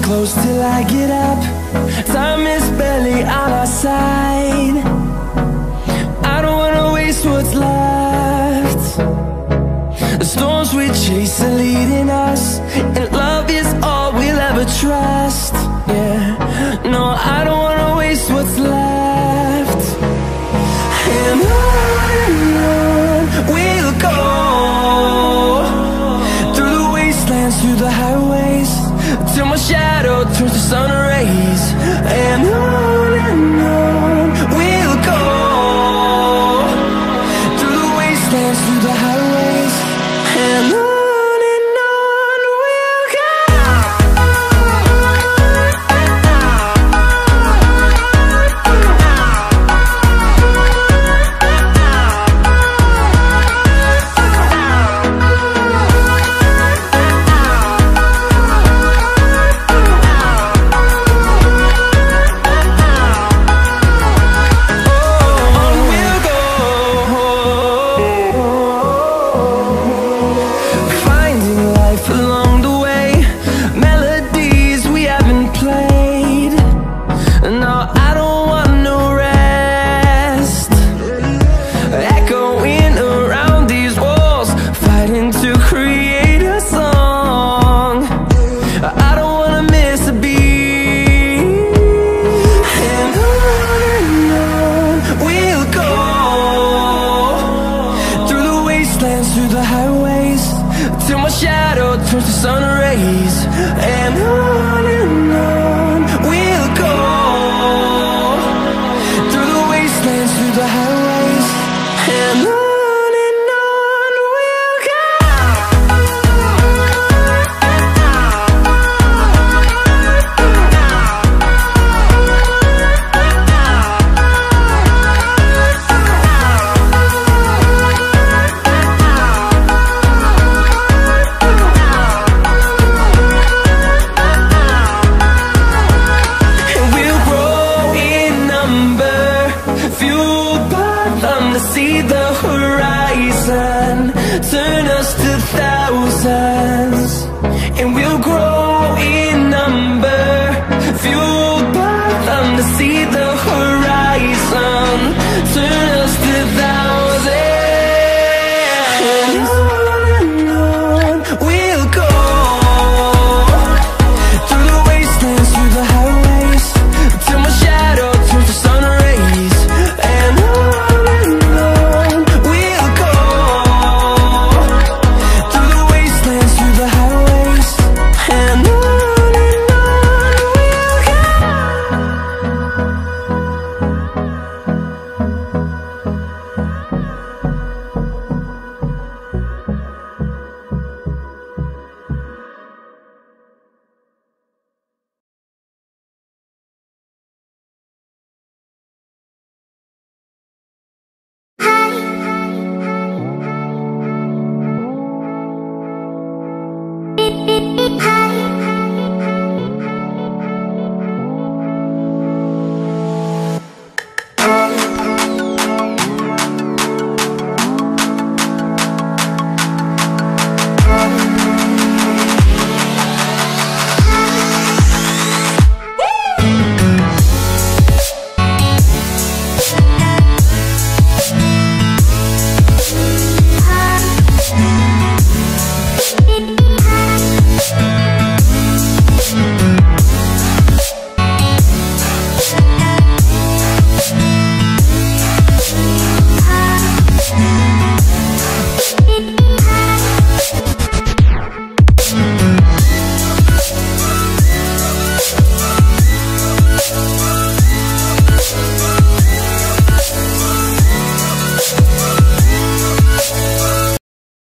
close till I get up. Time is barely on our side. I don't wanna waste what's left. The storms we chase are leading us, and love is all we'll ever trust. Yeah, no, I don't wanna waste what's left. And on we'll go, through the wastelands, through the highways, till my shadow turns to sun rays. And on we'll go, through the wastelands, through the highways, and on we'll go. Through the highways, till my shadow turns to sun rays. And on we'll go, through the wastelands, through the highways, and on we'll go. To see the horizon, turn us to thousands.